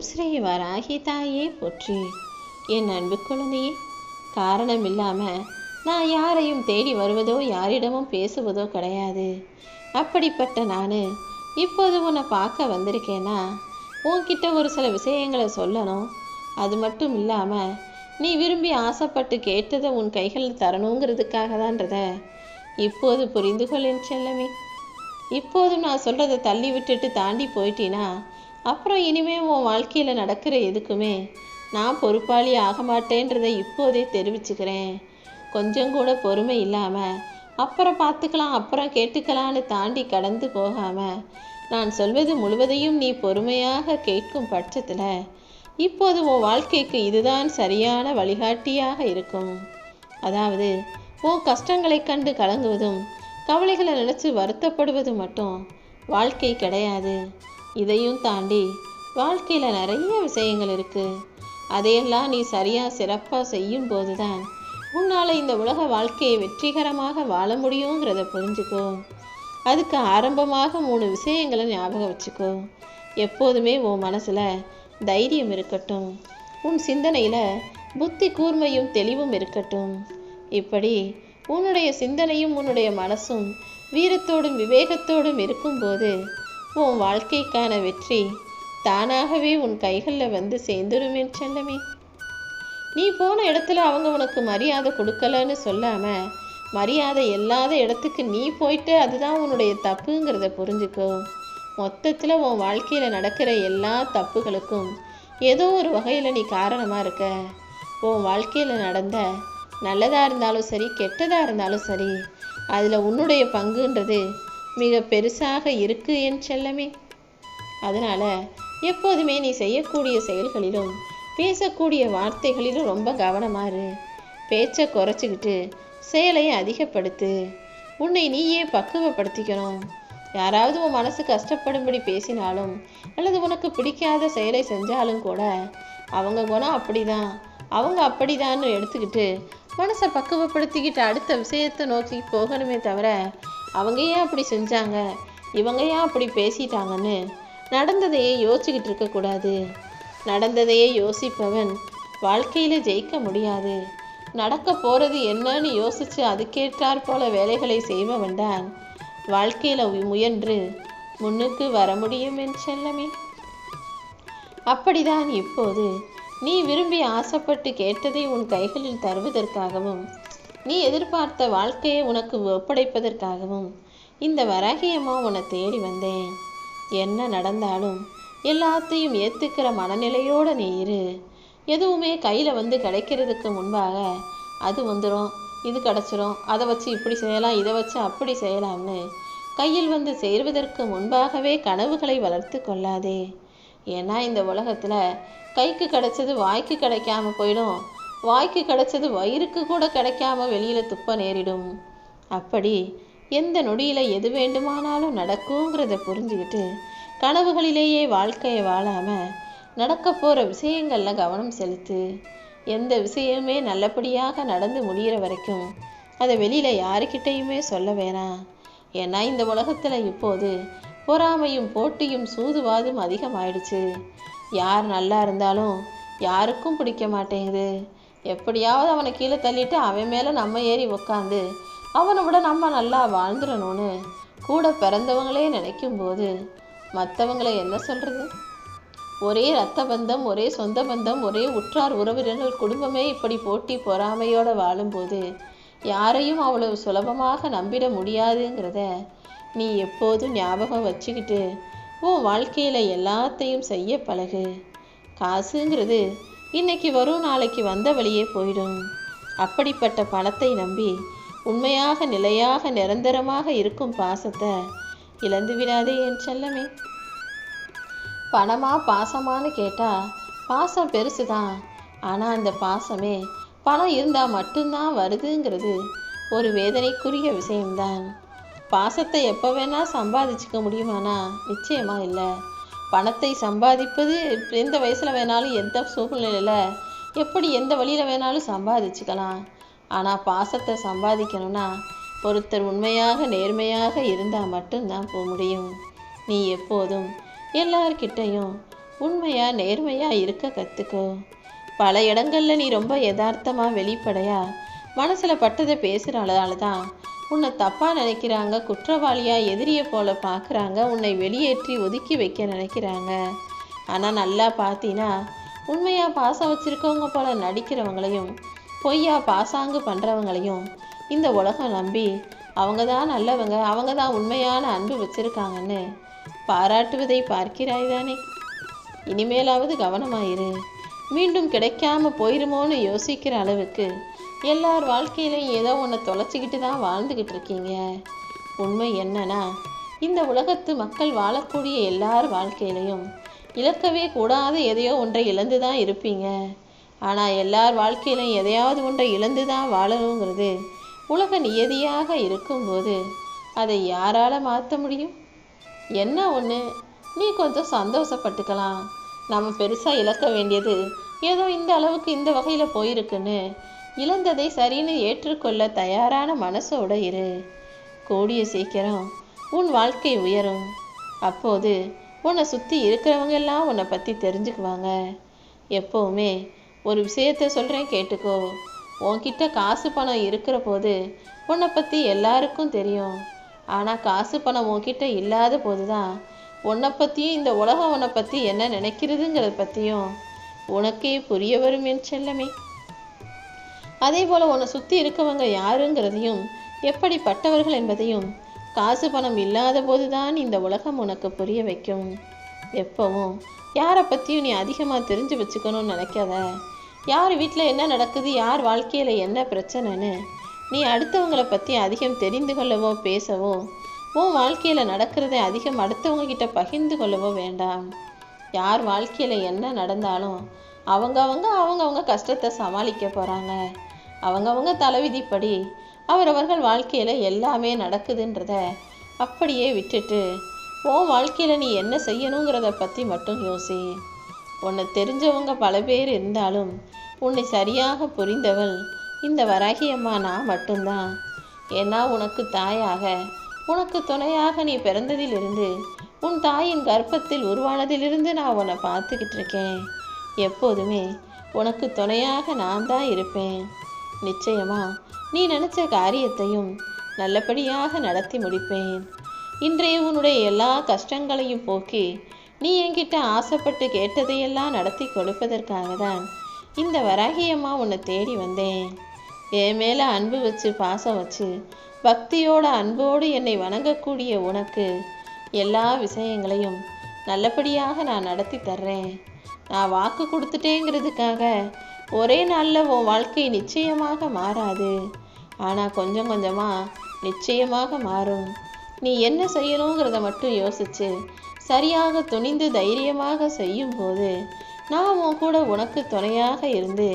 ஓம் ஸ்ரீ வராகி தாயே போற்றி. என் அன்பு குழந்தையே, காரணம் இல்லாமல் நான் யாரையும் தேடி வருவதோ யாரிடமும் பேசுவதோ கிடையாது. அப்படிப்பட்ட நான் இப்போது உன்னை பார்க்க வந்திருக்கேன்னா உன்கிட்ட ஒரு சில விஷயங்களை சொல்லணும். அது மட்டும் இல்லாமல் நீ விரும்பி ஆசைப்பட்டு கேட்டதை உன் கைகளில் தரணுங்கிறதுக்காக தான்றத இப்போது புரிந்து கொள் என் செல்லமே. இப்போதும் நான் சொல்கிறத தள்ளி விட்டுட்டு தாண்டி போயிட்டீன்னா அப்புறம் இனிமே உன் வாழ்க்கையில் நடக்கிற எதுக்குமே நான் பொறுப்பாளி ஆக மாட்டேன்றதை இப்போதே தெரிவிச்சுக்கிறேன். கொஞ்சம் கூட பொறுமை இல்லாமல் அப்புறம் பார்த்துக்கலாம் அப்புறம் கேட்டுக்கலான்னு தாண்டி கடந்து போகாமல் நான் சொல்வது முழுவதையும் நீ பொறுமையாக கேட்கும் பட்சத்தில் இப்போது உன் வாழ்க்கைக்கு இதுதான் சரியான வழிகாட்டியாக இருக்கும். அதாவது உன் கஷ்டங்களை கண்டு கலங்குவதும் கவலைகளை நினச்சி வருத்தப்படுவது மட்டும் வாழ்க்கை கிடையாது. இதையும் தாண்டி வாழ்க்கையில் நிறைய விஷயங்கள் இருக்குது. அதையெல்லாம் நீ சரியாக சிறப்பாக செய்யும் போது தான் உன்னால் இந்த உலக வாழ்க்கையை வெற்றிகரமாக வாழ முடியுங்கிறத புரிஞ்சுக்கோ. அதுக்கு ஆரம்பமாக 3 விஷயங்களை ஞாபகம் வச்சுக்கோ. எப்போதுமே உன் மனசில் தைரியம் இருக்கட்டும், உன் சிந்தனையில் புத்தி கூர்மையும் தெளிவும் இருக்கட்டும். இப்படி உன்னுடைய சிந்தனையும் உன்னுடைய மனசும் வீரத்தோடும் விவேகத்தோடும் இருக்கும்போது உன் வாழ்க்கைக்கான வெற்றி தானாகவே உன் கைகளில் வந்து சேர்ந்துருமே செல்லமே. நீ போன இடத்துல அவங்க உனக்கு மரியாதை கொடுக்கலன்னு சொல்லாமல் மரியாதை இல்லாத இடத்துக்கு நீ போயிட்டு அதுதான் உன்னுடைய தப்புங்கிறத புரிஞ்சுக்கோ. மொத்தத்தில் உன் வாழ்க்கையில் நடக்கிற எல்லா தப்புகளுக்கும் ஏதோ ஒரு வகையில் நீ காரணமாக இருக்க. உன் வாழ்க்கையில் நடந்த நல்லதாக இருந்தாலும் சரி கெட்டதாக இருந்தாலும் சரி அதில் உன்னுடைய பங்குன்றது மிக பெருசாக இருக்கு என் செல்லமே. அதனால் எப்போதுமே நீ செய்யக்கூடிய செயல்களிலும் பேசக்கூடிய வார்த்தைகளிலும் ரொம்ப கவனமாக இரு. பேச்சை குறைச்சிக்கிட்டு செயலை அதிகப்படுத்து. உன்னை நீயே பக்குவப்படுத்திக்கணும். யாராவது உன் மனசு கஷ்டப்படும்படி பேசினாலும் அல்லது உனக்கு பிடிக்காத செயலை செஞ்சாலும் கூட அவங்க குணம் அப்படிதான் அவங்க அப்படிதான்னு எடுத்துக்கிட்டு மனசை பக்குவப்படுத்திக்கிட்டு அடுத்த விஷயத்தை நோக்கி போகணுமே தவிர அவங்க ஏன் அப்படி செஞ்சாங்க இவங்க ஏன் அப்படி பேசிட்டாங்கன்னு நடந்ததையே யோசிச்சுக்கிட்டு இருக்கக்கூடாது. நடந்ததையே யோசிப்பவன் வாழ்க்கையில் ஜெயிக்க முடியாது. நடக்க போகிறது என்னன்னு யோசித்து அதுக்கேற்றாற் போல வேலைகளை செய்பவன் தான் வாழ்க்கையில் முயன்று முன்னுக்கு வர முடியும் என் செல்லமே. அப்படிதான் இப்போது நீ விரும்பி ஆசைப்பட்டு கேட்டதை உன் கைகளில் தருவதற்காகவும் நீ எதிர்பார்த்த வாழ்க்கையை உனக்கு ஒப்படைப்பதற்காகவும் இந்த வராகியம்மா உன்னை தேடி வந்தேன். என்ன நடந்தாலும் எல்லாத்தையும் ஏற்றுக்கிற மனநிலையோடு நீ இரு. எதுவுமே கையில் வந்து கிடைக்கிறதுக்கு முன்பாக அது வந்துடும் இது கிடச்சிரும் அதை வச்சு இப்படி செய்யலாம் இதை வச்சு அப்படி செய்யலாம்னு கையில் வந்து சேர்வதற்கு முன்பாகவே கனவுகளை வளர்த்து கொள்ளாதே. ஏன்னா இந்த உலகத்தில் கைக்கு கிடைச்சது வாய்க்கு கிடைக்காம போயிடும், வாய்க்கு கிடைச்சது வயிறுக்கு கூட கிடைக்காம வெளியில் துப்ப நேரிடும். அப்படி எந்த நொடியில் எது வேண்டுமானாலும் நடக்குங்கிறத புரிஞ்சுக்கிட்டு கனவுகளிலேயே வாழ்க்கையை வாழாமல் நடக்க போகிற விஷயங்களில் கவனம் செலுத்து. எந்த விஷயமே நல்லபடியாக நடந்து முடிகிற வரைக்கும் அதை வெளியில் யாருக்கிட்டையுமே சொல்ல வேணாம். ஏன்னா இந்த உலகத்தில் இப்போது பொறாமையும் போட்டியும் சூதுவாதும் அதிகமாயிடுச்சு. யார் நல்லா இருந்தாலும் யாருக்கும் பிடிக்க மாட்டேங்குது. எப்படியாவது அவனை கீழே தள்ளிட்டு அவன் மேலே நம்ம ஏறி உக்காந்து அவனை விட நம்ம நல்லா வாழ்ந்துடணும்னு கூட பிறந்தவங்களே நினைக்கும்போது மற்றவங்களை என்ன சொல்கிறது? ஒரே இரத்த பந்தம், ஒரே சொந்த பந்தம், ஒரே உற்றார் உறவினர்கள் குடும்பமே இப்படி போட்டி பொறாமையோடு வாழும்போது யாரையும் அவ்வளவு சுலபமாக நம்பிட முடியாதுங்கிறத நீ எப்போதும் ஞாபகம் வச்சுக்கிட்டு உன் வாழ்க்கையில் எல்லாத்தையும் செய்ய பழகு. காசுங்கிறது இன்னைக்கு வரும் நாளைக்கு வந்த வழியே போயிடும். அப்படிப்பட்ட பணத்தை நம்பி உண்மையாக நிலையாக நிரந்தரமாக இருக்கும் பாசத்தை இழந்து விடாதே என் செல்லமே. பணமா பாசமானு கேட்டால் பாசம் பெருசு தான். ஆனால் அந்த பாசமே பணம் இருந்தால் மட்டும்தான் வருதுங்கிறது ஒரு வேதனைக்குரிய விஷயம்தான். பாசத்தை எப்போ வேணால் சம்பாதிச்சுக்க முடியுமானா நிச்சயமாக இல்லை. பணத்தை சம்பாதிப்பது எந்த வயசில் வேணாலும் எந்த சூழ்நிலையில் எப்படி எந்த வழியில் வேணாலும் சம்பாதிச்சுக்கலாம். ஆனால் பாசத்தை சம்பாதிக்கணும்னா ஒருத்தர் உண்மையாக நேர்மையாக இருந்தால் மட்டும்தான் போக முடியும். நீ எப்போதும் எல்லார்கிட்டையும் உண்மையா நேர்மையா இருக்க கற்றுக்கோ. பல இடங்கள்ல நீ ரொம்ப யதார்த்தமாக வெளிப்படையா மனசில் பட்டதை பேசுகிறனால தான் உன்னை தப்பாக நினைக்கிறாங்க, குற்றவாளியாக எதிரியை போல பார்க்குறாங்க, உன்னை வெளியேற்றி ஒதுக்கி வைக்க நினைக்கிறாங்க. ஆனால் நல்லா பார்த்தீங்கன்னா உண்மையாக பாசம் வச்சுருக்கவங்க போல நடிக்கிறவங்களையும் பொய்யா பாசாங்கு பண்ணுறவங்களையும் இந்த உலகம் நம்பி அவங்க தான் நல்லவங்க, அவங்க தான் உண்மையான அன்பு வச்சுருக்காங்கன்னு பாராட்டுவதை பார்க்கிறாய் தானே. இனிமேலாவது கவனமாயிரு. மீண்டும் கிடைக்காம போயிருமோன்னு யோசிக்கிற அளவுக்கு எல்லார் வாழ்க்கையிலையும் ஏதோ ஒன்று தொலைச்சிக்கிட்டு தான் வாழ்ந்துக்கிட்டு இருக்கீங்க. உண்மை என்னன்னா இந்த உலகத்து மக்கள் வாழக்கூடிய எல்லார் வாழ்க்கையிலையும் இழக்கவே கூடாத எதையோ ஒன்றை இழந்து தான் இருப்பீங்க. ஆனால் எல்லார் வாழ்க்கையிலையும் எதையாவது ஒன்றை இழந்து தான் வாழணுங்கிறது உலக நியதியாக இருக்கும்போது அதை யாரால் மாற்ற முடியும்? என்ன ஒன்று, நீ கொஞ்சம் சந்தோஷப்பட்டுக்கலாம். நம்ம பெருசாக இழக்க வேண்டியது ஏதோ இந்த அளவுக்கு இந்த வகையில் போயிருக்குன்னு இழந்ததை சரின்னு ஏற்றுக்கொள்ள தயாரான மனசோட இரு. கூடிய சீக்கிரம் உன் வாழ்க்கை உயரும். அப்போது உன்னை சுற்றி இருக்கிறவங்க எல்லாம் உன்னை பற்றி தெரிஞ்சுக்குவாங்க. எப்போவுமே ஒரு விஷயத்த சொல்கிறேன் கேட்டுக்கோ. உன்கிட்ட காசு பணம் இருக்கிற போது உன்னை பற்றி எல்லாருக்கும் தெரியும். ஆனால் காசு பணம் உன்கிட்ட இல்லாத போது தான் உன்னை பற்றியும் இந்த உலகம் உன்னை பற்றி என்ன நினைக்கிறதுங்கிறத பற்றியும் உனக்கே புரிய வரும் என் செல்லமே. அதே போல் உன்னை சுற்றி இருக்கவங்க யாருங்கிறதையும் எப்படிப்பட்டவர்கள் என்பதையும் காசு பணம் இல்லாத போது தான் இந்த உலகம் உனக்கு புரிய வைக்கும். எப்பவும் யாரை பற்றியும் நீ அதிகமாக தெரிஞ்சு வச்சுக்கணும்னு நினைக்காத. யார் வீட்டில் என்ன நடக்குது, யார் வாழ்க்கையில் என்ன பிரச்சனைன்னு நீ அடுத்தவங்களை பற்றி அதிகம் தெரிந்து கொள்ளவோ பேசவோ, உன் வாழ்க்கையில் நடக்கிறத அதிகம் அடுத்தவங்க கிட்ட பகிர்ந்து கொள்ளவோ வேண்டாம். யார் வாழ்க்கையில் என்ன நடந்தாலும் அவங்கவுங்க கஷ்டத்தை சமாளிக்க போகிறாங்க. அவங்கவுங்க தலைவிதிப்படி அவரவர்கள் வாழ்க்கையில் எல்லாமே நடக்குதுன்றத அப்படியே விட்டுட்டு உன் வாழ்க்கையில் நீ என்ன செய்யணுங்கிறத பற்றி மட்டும் யோசி. உன்னை தெரிஞ்சவங்க பல பேர் இருந்தாலும் உன்னை சரியாக புரிந்தவள் இந்த வராகி அம்மா நான் மட்டும்தான். ஏன்னா உனக்கு தாயாக, உனக்கு துணையாக நீ பிறந்ததிலிருந்து, உன் தாயின் கர்ப்பத்தில் உருவானதிலிருந்து நான் உன்னை பார்த்துக்கிட்டு இருக்கேன். எப்போதுமே உனக்கு துணையாக நான் தான் இருப்பேன். நிச்சயமா நீ நினச்ச காரியத்தையும் நல்லபடியாக நடத்தி முடிப்பேன். இன்றைய உன்னுடைய எல்லா கஷ்டங்களையும் போக்கி நீ என்கிட்ட ஆசைப்பட்டு கேட்டதையெல்லாம் நடத்தி கொடுப்பதற்காக தான் இந்த வராகியம்மா உன்னை தேடி வந்தேன். என் மேலே அன்பு வச்சு பாசம் வச்சு பக்தியோட அன்போடு என்னை வணங்கக்கூடிய உனக்கு எல்லா விஷயங்களையும் நல்லபடியாக நான் நடத்தி தர்றேன். நான் வாக்கு கொடுத்துட்டேங்கிறதுக்காக ஒரே நாளில் உன் வாழ்க்கை நிச்சயமாக மாறாது. ஆனால் கொஞ்சம் கொஞ்சமாக நிச்சயமாக மாறும். நீ என்ன செய்யணுங்கிறத மட்டும் யோசிச்சு சரியாக துணிந்து தைரியமாக செய்யும்போது நான் உன் கூட உனக்கு துணையாக இருந்து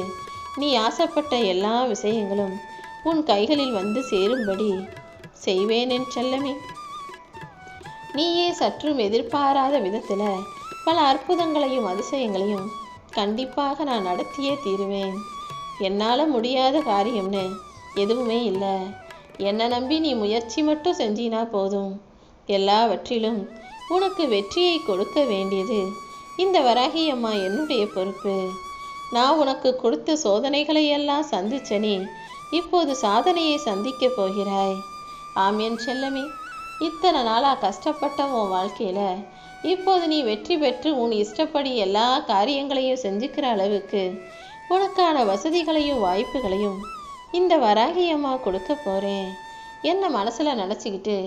நீ ஆசைப்பட்ட எல்லா விஷயங்களும் உன் கைகளில் வந்து சேரும்படி செய்வேன் என் செல்லமே. நீயே சற்றும் எதிர்பாராத விதத்தில் பல அற்புதங்களையும் அதிசயங்களையும் கண்டிப்பாக நான் நடத்தியே தீருவேன். என்னால் முடியாத காரியம்னு எதுவுமே இல்லை. என்னை நம்பி நீ முயற்சி மட்டும் செஞ்சினா போதும். எல்லாவற்றிலும் உனக்கு வெற்றியை கொடுக்க வேண்டியது இந்த வராகி அம்மா என்னுடைய பொறுப்பு. நான் உனக்கு கொடுத்த சோதனைகளை எல்லாம் சந்திச்ச நீ இப்போது சாதனையை சந்திக்க போகிறாய். ஆம் என் செல்லமே, இத்தனை நாளாக கஷ்டப்பட்ட உன் வாழ்க்கையில் இப்போது நீ வெற்றி பெற்று உன் இஷ்டப்படி எல்லா காரியங்களையும் செஞ்சுக்கிற அளவுக்கு உனக்கான வசதிகளையும் வாய்ப்புகளையும் இந்த வராகி அம்மா கொடுக்க போகிறேன். என்ன மனசில் நினச்சிக்கிட்டு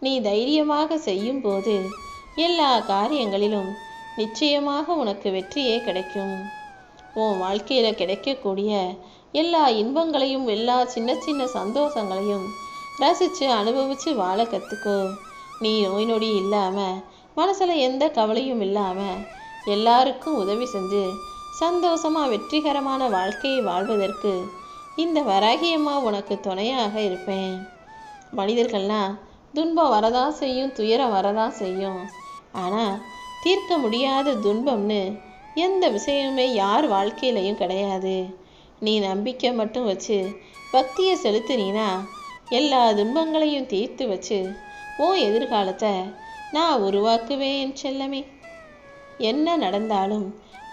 நீ தைரியமாக செய்யும்போது எல்லா காரியங்களிலும் நிச்சயமாக உனக்கு வெற்றியே கிடைக்கும். உன் வாழ்க்கையில் கிடைக்கக்கூடிய எல்லா இன்பங்களையும் எல்லா சின்ன சின்ன சந்தோஷங்களையும் ரசித்து அனுபவித்து வாழ கற்றுக்கோ. நீ நோய் நொடி இல்லாமல் மனசில் எந்த கவலையும் இல்லாமல் எல்லாருக்கும் உதவி செஞ்சு சந்தோஷமாக வெற்றிகரமான வாழ்க்கையை வாழ்வதற்கு இந்த வராகியம்மா உனக்கு துணையாக இருப்பேன். மனிதர்கள்லாம் துன்பம் வரதான் செய்யும், துயரம் வரதான் செய்யும். ஆனால் தீர்க்க முடியாத துன்பம்னு எந்த விஷயமுமே யார் வாழ்க்கையிலையும் கிடையாது. நீ நம்பிக்கை மட்டும் வச்சு பக்தியை செலுத்தினா எல்லா துன்பங்களையும் தீர்த்து வச்சு உன் எதிர்காலத்தை நான் உருவாக்குவேன் செல்லமே. என்ன நடந்தாலும்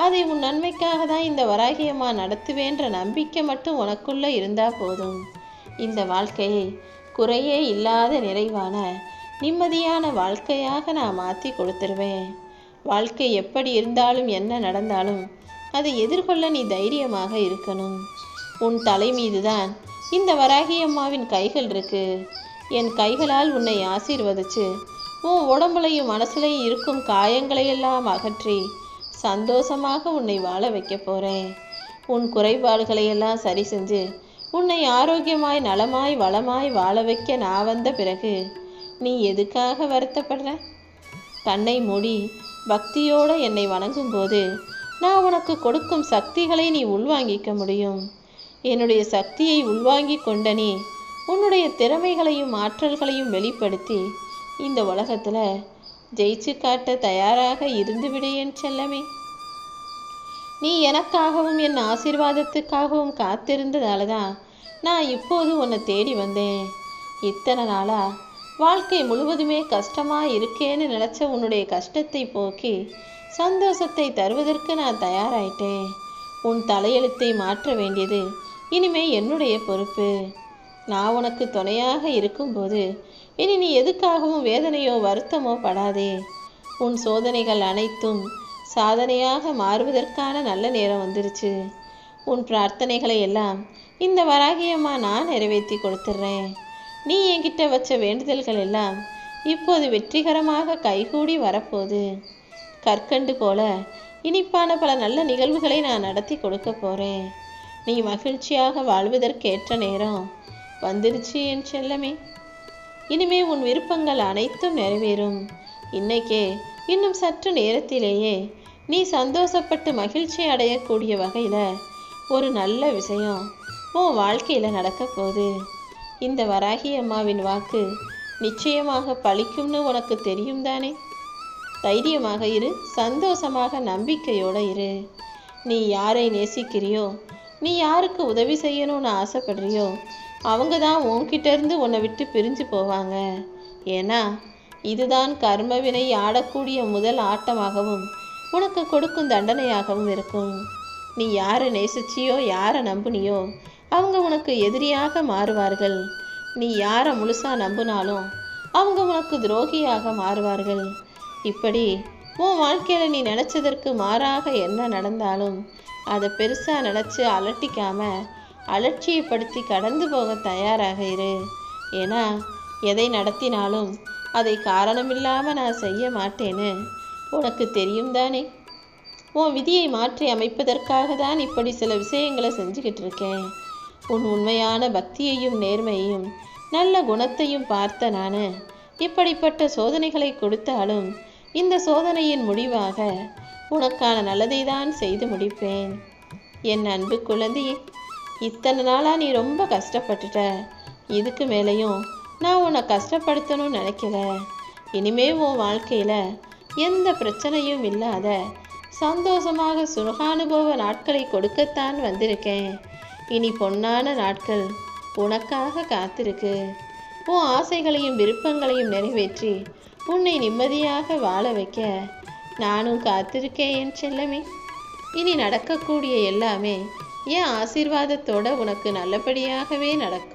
அதை உன் நன்மைக்காக தான் இந்த வராகியம்மா நடத்துவேன்ற நம்பிக்கை மட்டும் உனக்குள்ள இருந்தா போதும். இந்த வாழ்க்கையை குறையே இல்லாத நிறைவான நிம்மதியான வாழ்க்கையாக நான் மாற்றி கொடுத்துருவேன். வாழ்க்கை எப்படி இருந்தாலும் என்ன நடந்தாலும் அதை எதிர்கொள்ள நீ தைரியமாக இருக்கணும். உன் தலை மீதுதான் இந்த வராகியம்மாவின் கைகள் இருக்கு. என் கைகளால் உன்னை ஆசீர்வதிச்சு உன் உடம்புலையும் மனசுலையும் இருக்கும் காயங்களையெல்லாம் அகற்றி சந்தோஷமாக உன்னை வாழ வைக்க போகிறேன். உன் குறைபாடுகளையெல்லாம் சரி செஞ்சு உன்னை ஆரோக்கியமாய் நலமாய் வளமாய் வாழ வைக்க நான் வந்த பிறகு நீ எதுக்காக வருத்தப்படுற? கண்ணை மூடி பக்தியோடு என்னை வணங்கும்போது நான் உனக்கு கொடுக்கும் சக்திகளை நீ உள்வாங்கிக்க முடியும். என்னுடைய சக்தியை உள்வாங்கி கொண்ட நீ உன்னுடைய திறமைகளையும் ஆற்றல்களையும் வெளிப்படுத்தி இந்த உலகத்தில் ஜெயிச்சு காட்ட தயாராக இருந்துவிடு என் செல்லமே. நீ எனக்காகவும் என் ஆசீர்வாதத்துக்காகவும் காத்திருந்ததால தான் நான் இப்போது உன்னை தேடி வந்தேன். இத்தனை நாளா வாழ்க்கை முழுவதுமே கஷ்டமாக இருக்கேன்னு நினச்ச உன்னுடைய கஷ்டத்தை போக்கி சந்தோஷத்தை தருவதற்கு நான் தயாராயிட்டேன். உன் தலையெழுத்தை மாற்ற வேண்டியது இனிமே என்னுடைய பொறுப்பு. நான் உனக்கு துணையாக இருக்கும்போது இனி நீ எதுக்காகவும் வேதனையோ வருத்தமோ படாதே. உன் சோதனைகள் அனைத்தும் சாதனையாக மாறுவதற்கான நல்ல நேரம் வந்துருச்சு. உன் பிரார்த்தனைகளை எல்லாம் இந்த வராகியம்மா நான் நிறைவேற்றி கொடுத்துட்றேன். நீ என்கிட்ட வச்ச வேண்டுதல்கள் எல்லாம் இப்போது வெற்றிகரமாக கைகூடி வரப்போகுது. கற்கண்டு போல இனிப்பான பல நல்ல நிகழ்வுகளை நான் நடத்தி கொடுக்க போகிறேன். நீ மகிழ்ச்சியாக வாழ்வதற்கேற்ற நேரம் வந்துருச்சு என் செல்லமே. இனிமே உன் விருப்பங்கள் அனைத்தும் நிறைவேறும். இன்னைக்கே இன்னும் சற்று நேரத்திலேயே நீ சந்தோஷப்பட்டு மகிழ்ச்சி அடையக்கூடிய வகையில் ஒரு நல்ல விஷயம் உன் வாழ்க்கையில் நடக்க போகுது. இந்த வராகி அம்மாவின் வாக்கு நிச்சயமாக பலிக்கும்னு உனக்கு தெரியும் தானே? தைரியமாக இரு, சந்தோஷமாக நம்பிக்கையோடு இரு. நீ யாரை நேசிக்கிறியோ, நீ யாருக்கு உதவி செய்யணும்னு ஆசைப்படுறியோ அவங்க தான் உன்கிட்ட இருந்து உன்னை விட்டு பிரிஞ்சு போவாங்க. ஏன்னா இதுதான் கர்மவினை ஆடக்கூடிய முதல் ஆட்டமாகவும் உனக்கு கொடுக்கும் தண்டனையாகவும் இருக்கும். நீ யாரை நேசிச்சியோ யாரை நம்புனியோ அவங்க உனக்கு எதிரியாக மாறுவார்கள். நீ யாரை முழுசாக நம்பினாலும் அவங்க உனக்கு துரோகியாக மாறுவார்கள். இப்படி உன் வாழ்க்கையில் நீ நினச்சதற்கு மாறாக என்ன நடந்தாலும் அதை பெருசாக நினச்சி அலட்டிக்காம அலட்சியப்படுத்தி கடந்து போக தயாராக இரு. ஏன்னா எதை நடத்தினாலும் அதை காரணமில்லாமல் நான் செய்ய மாட்டேன்னு உனக்கு தெரியும் தானே? உன் விதியை மாற்றி அமைப்பதற்காக தான் இப்படி சில விஷயங்களை செஞ்சுக்கிட்டு இருக்கேன். உன் உண்மையான பக்தியையும் நேர்மையையும் நல்ல குணத்தையும் பார்த்த நான் இப்படிப்பட்ட சோதனைகளை கொடுத்தாலும் இந்த சோதனையின் முடிவாக உனக்கான நல்லதை தான் செய்து முடிப்பேன். என் அன்பு குழந்தையே, இத்தனை நாளாக நீ ரொம்ப கஷ்டப்பட்டுட்ட. இதுக்கு மேலேயும் நான் உன்னை கஷ்டப்படுத்தணும்னு நினைக்கல. இனிமே உன் வாழ்க்கையில் எந்த பிரச்சனையும் இல்லாத சந்தோஷமாக சுகானுபவ நாட்களை கொடுக்கத்தான் வந்திருக்கேன். இனி பொன்னான நாட்கள் உனக்காக காத்திருக்கு. உன் ஆசைகளையும் விருப்பங்களையும் நிறைவேற்றி உன்னை நிம்மதியாக வாழ வைக்க நானும் காத்திருக்கேன் என் செல்லமே. இனி நடக்கக்கூடிய எல்லாமே என் ஆசீர்வாதத்தோட உனக்கு நல்லபடியாகவே நடக்கும்.